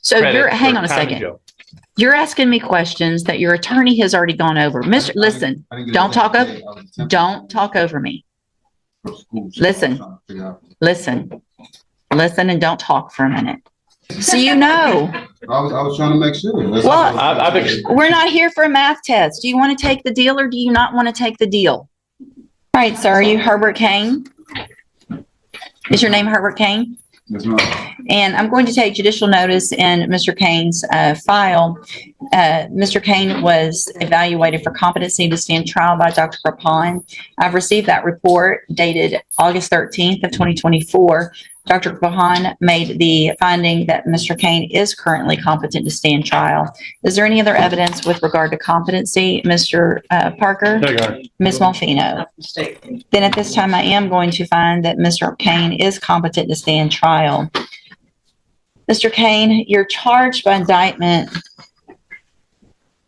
So hang on a second. You're asking me questions that your attorney has already gone over. Listen, don't talk over me. Listen, and don't talk for a minute. So you know. I was trying to make sure. We're not here for a math test. Do you want to take the deal or do you not want to take the deal? All right, sir. Are you Herbert Kane? Is your name Herbert Kane? Yes, ma'am. And I'm going to take judicial notice in Mr. Kane's file. Mr. Kane was evaluated for competency to stand trial by Dr. Krapon. I've received that report dated August 13th of 2024. Dr. Krapon made the finding that Mr. Kane is currently competent to stand trial. Is there any other evidence with regard to competency, Mr. Parker? No, Your Honor. Ms. Malfino? Then at this time, I am going to find that Mr. Kane is competent to stand trial. Mr. Kane, you're charged by indictment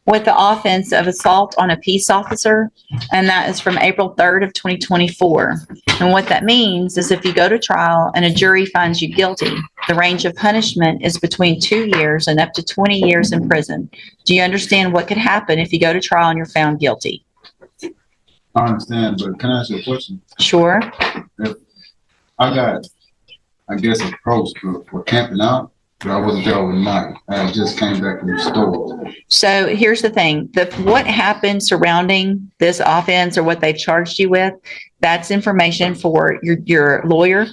with the offense of assault on a peace officer, and that is from April 3rd of 2024. And what that means is if you go to trial and a jury finds you guilty, the range of punishment is between 2 years and up to 20 years in prison. Do you understand what could happen if you go to trial and you're found guilty? I understand, but can I ask you a question? Sure. If I got, I guess, approached for camping out, but I wasn't there overnight. I just came back from the store. So here's the thing. What happened surrounding this offense or what they've charged you with, that's information for your lawyer.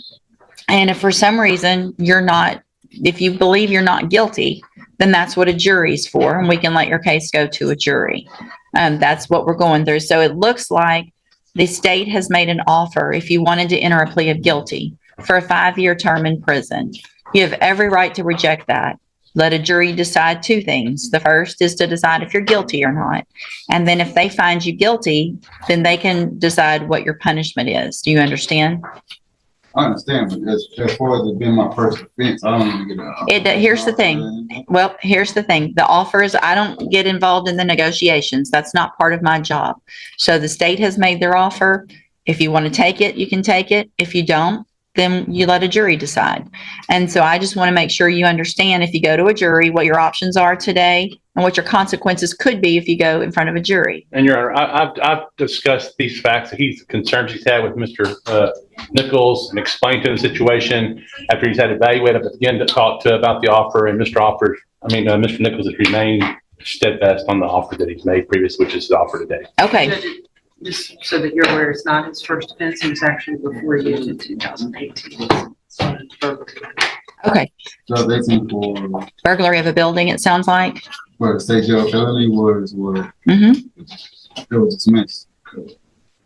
And if for some reason if you believe you're not guilty, then that's what a jury's for. And we can let your case go to a jury. That's what we're going through. So it looks like the state has made an offer if you wanted to enter a plea of guilty for a 5-year term in prison. You have every right to reject that. Let a jury decide 2 things. The first is to decide if you're guilty or not. And then if they find you guilty, then they can decide what your punishment is. Do you understand? I understand, but as far as it being my first offense, I don't even get a... Here's the thing. Well, here's the thing. The offer is, I don't get involved in the negotiations. That's not part of my job. So the state has made their offer. If you want to take it, you can take it. If you don't, then you let a jury decide. And so I just want to make sure you understand if you go to a jury, what your options are today and what your consequences could be if you go in front of a jury. And Your Honor, I've discussed these facts, concerns he's had with Mr. Nichols and explained to him the situation after he's had evaluated, but again to talk to about the offer, and Mr. Nichols has remained steadfast on the offer that he's made previously, which is the offer today. Okay. Just so that you're aware, it's not his first offense. He was actually before you in 2018. Okay. So 18 for burglary of a building, it sounds like. Well, the state jail felony was what? Mm-hmm. It was dismissed.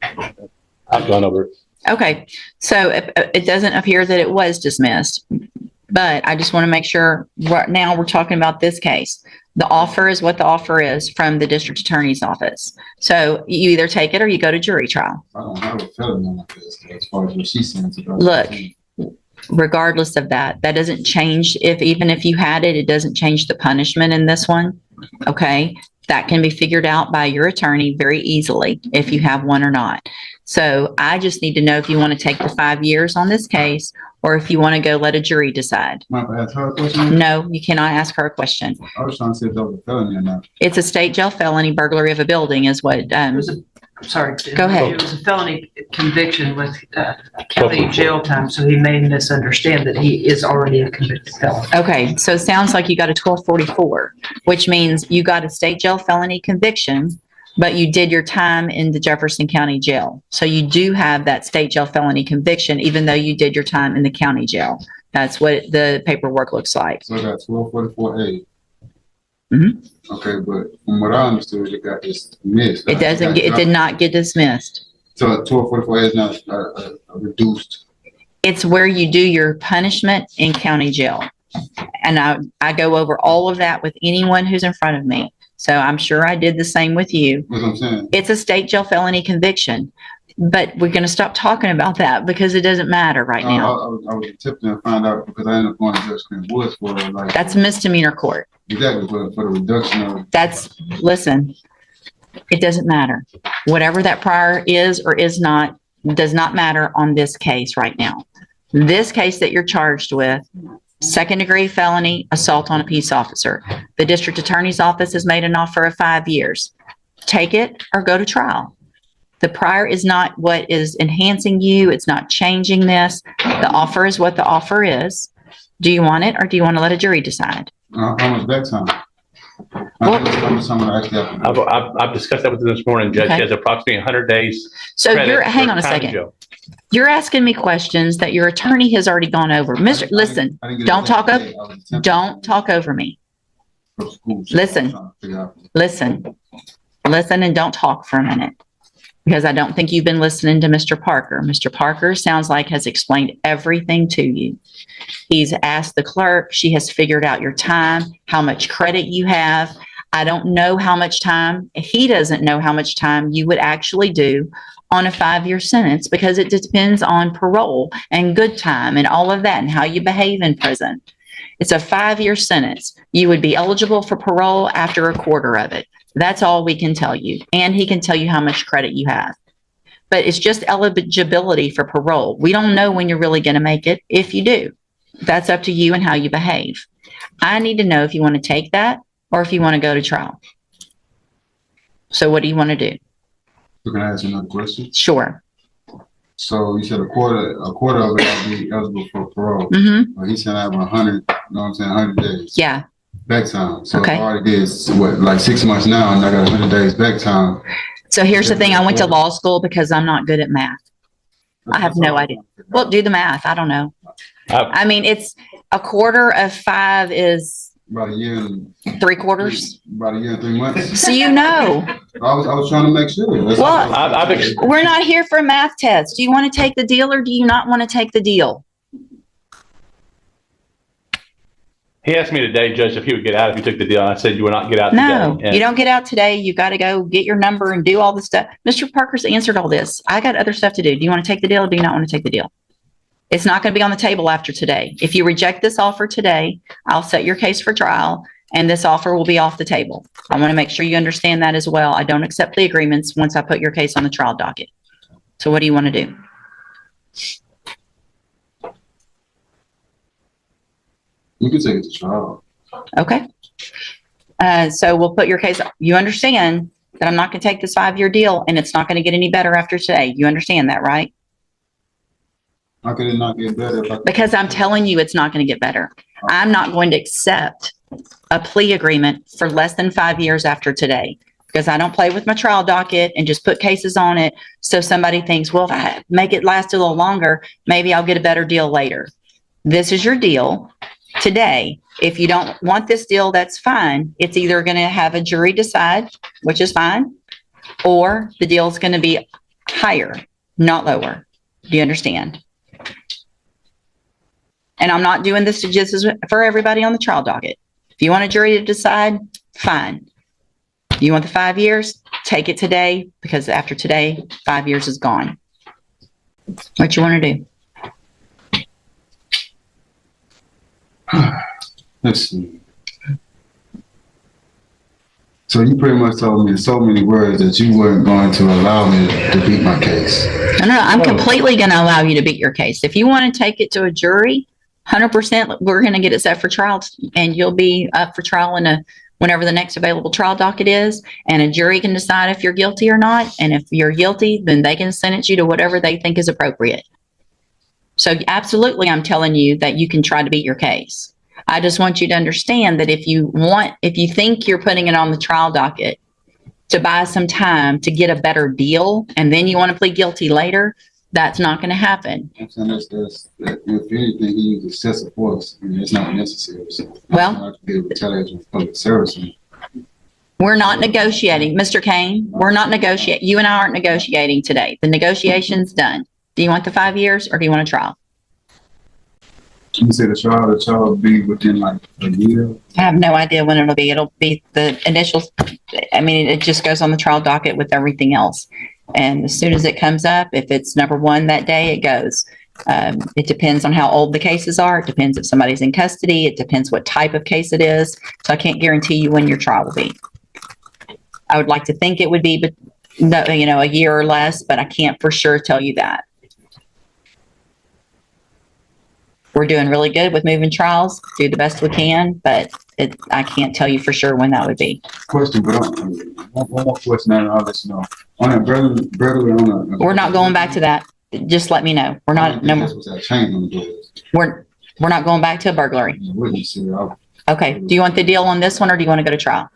I've gone over it. Okay. So it doesn't appear that it was dismissed, but I just want to make sure right now we're talking about this case. The offer is what the offer is from the district attorney's office. So you either take it or you go to jury trial. I don't have a felony on this as far as what she says. Look, regardless of that doesn't change. Even if you had it, it doesn't change the punishment in this one. Okay. That can be figured out by your attorney very easily if you have one or not. So I just need to know if you want to take the 5 years on this case or if you want to go let a jury decide. Might I ask her a question? No, you cannot ask her a question. I was trying to see if that was a felony or not. It's a state jail felony. Burglary of a building is what. Sorry. Go ahead. It was a felony conviction with county jail time, so he may misunderstand that he is already a convicted felon. Okay, so it sounds like you got a 1244, which means you got a state jail felony conviction, but you did your time in the Jefferson County Jail. So you do have that state jail felony conviction, even though you did your time in the county jail. That's what the paperwork looks like. So I got 1244A. Mm-hmm. Okay, but from what I understood, it got dismissed. It doesn't. It did not get dismissed. So 1244A is not reduced. It's where you do your punishment in county jail, and I go over all of that with anyone who's in front of me. So I'm sure I did the same with you. That's what I'm saying. It's a state jail felony conviction, but we're going to stop talking about that because it doesn't matter right now. I was attempting to find out because I ended up going to Judge Green Woods for like. That's misdemeanor court. Exactly, for the reduction of. Listen, it doesn't matter. Whatever that prior is or is not does not matter on this case right now. This case that you're charged with second-degree felony, assault on a peace officer. The district attorney's office has made an offer of 5 years. Take it or go to trial. The prior is not what is enhancing you. It's not changing this. The offer is what the offer is. Do you want it or do you want to let a jury decide? How much back time? Well- How much time would I actually have to do? I've discussed that with him this morning, Judge. Okay. He has approximately 100 days. So credit hang for on a time in second. jail. You're asking me questions that your attorney has already gone over. Mr. Listen, I didn't get don't it talk yesterday. I was attempting don't talk over me. to go to school, so Listen. I'm trying to figure out. Listen and don't talk for a minute. Because I don't think you've been listening to Mr. Parker. Mr. Parker sounds like has explained everything to you. He's asked the clerk. She has figured out your time, how much credit you have. I don't know how much time. He doesn't know how much time you would actually do on a 5-year sentence because it depends on parole and good time and all of that and how you behave in prison. It's a 5-year sentence. You would be eligible for parole after a quarter of it. That's all we can tell you. And he can tell you how much credit you have. But it's just eligibility for parole. We don't know when you're really going to make it if you do. That's up to you and how you behave. I need to know if you want to take that or if you want to go to trial. So what do you want to do? So can I ask you another question? Sure. So you said a quarter of it I'll be eligible for parole. Mm-hmm. But he said I have 100, you know what I'm saying, 100 days. Yeah. Back time. So Okay. I already did, what, like 6 months now, and I got 100 days back time. So here's the thing. I went to law school because I'm not good at math. I have no idea. Well, do the math. I don't know. I mean, it's a quarter of 5 is About a year and 3/4. about a year and 3 months. So you know. I was trying to make sure. That's Well, all. We're not here for a math test. Do you want to take the deal or do you not want to take the deal? He asked me today, Judge, if he would get out if he took the deal. And I said, you will not get out No, today. And you don't get out today. You got to go get your number and do all the stuff. Mr. Parker's answered all this. I got other stuff to do. Do you want to take the deal or do you not want to take the deal? It's not going to be on the table after today. If you reject this offer today, I'll set your case for trial and this offer will be off the table. I want to make sure you understand that as well. I don't accept the agreements once I put your case on the trial docket. So what do you want to do? You can take it to trial. Okay. So we'll put your case. You understand that I'm not going to take this 5-year deal and it's not going to get any better after today. You understand that, right? How could it not get better? Because I'm telling you it's not going to get better. I'm not going to accept a plea agreement for less than 5 years after today because I don't play with my trial docket and just put cases on it. So somebody thinks, well, if I make it last a little longer, maybe I'll get a better deal later. This is your deal today. If you don't want this deal, that's fine. It's either going to have a jury decide, which is fine, or the deal is going to be higher, not lower. Do you understand? And I'm not doing this to just for everybody on the trial docket. If you want a jury to decide, fine. You want the 5 years? Take it today because after today, 5 years is gone. What you want to do? Let's see. So you pretty much told me in so many words that you weren't going to allow me to beat my case. No, I'm completely going to allow you to beat your case. If you want to take it to a jury, 100%, we're going to get it set for trial and you'll be up for trial whenever the next available trial docket is. And a jury can decide if you're guilty or not. And if you're guilty, then they can sentence you to whatever they think is appropriate. So absolutely, I'm telling you that you can try to beat your case. I just want you to understand that if you think you're putting it on the trial docket to buy some time to get a better deal, and then you want to plead guilty later, that's not going to happen. I'm saying if anything, he used excessive force. I mean, it's not necessary. So Well, I could retaliate with public service. we're not negotiating. Mr. Kane, we're not negotiating. You and I aren't negotiating today. The negotiation's done. Do you want the 5 years or do you want a trial? You say the trial will be within like a year? I have no idea when it'll be. It'll be the initial, I mean, it just goes on the trial docket with everything else. And as soon as it comes up, if it's number 1 that day, it goes. It depends on how old the cases are. It depends if somebody's in custody. It depends what type of case it is. So I can't guarantee you when your trial will be. I would like to think it would be, but no, a year or less, but I can't for sure tell you that. We're doing really good with moving trials, do the best we can, but I can't tell you for sure when that would be. Question, but one more question, and I'll let you know. On a burglary on a. We're not going back to that. Just let me know. We're not, no, That's what's that chain on the door. we're not going back to a burglary. Witness here. Okay. Do you want the deal on this one or do you want to go to trial?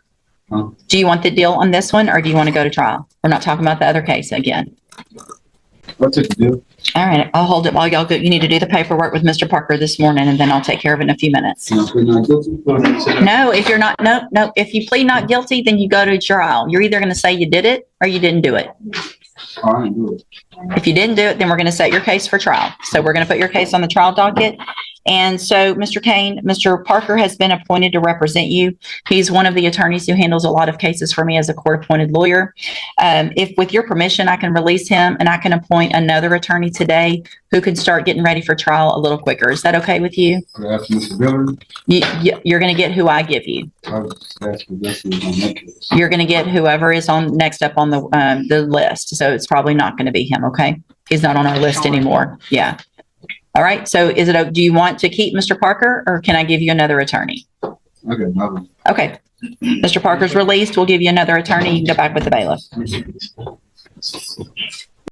Huh? Do you want the deal on this one or do you want to go to trial? We're not talking about the other case again. What's it to do? All right. I'll hold it while y'all go. You need to do the paperwork with Mr. Parker this morning and then I'll take care of it in a few minutes. You know, plead not guilty? No, if you're not, no. If you plead not guilty, then you go to trial. You're either going to say you did it or you didn't do it. Oh, I didn't do it. If you didn't do it, then we're going to set your case for trial. So we're going to put your case on the trial docket. And so, Mr. Kane, Mr. Parker has been appointed to represent you. He's one of the attorneys who handles a lot of cases for me as a court-appointed lawyer. If, with your permission, I can release him and I can appoint another attorney today who can start getting ready for trial a little quicker. Is that okay with you? After Mr. Dillon, You're going to get who I give you. I was just asking this was on that case. You're going to get whoever is on next up on the list. So it's probably not going to be him. Okay. He's not on our list anymore. Yeah. All right. So do you want to keep Mr. Parker or can I give you another attorney? I got another. Okay. Mr. Parker's released. We'll give you another attorney. You can go back with the bailiff.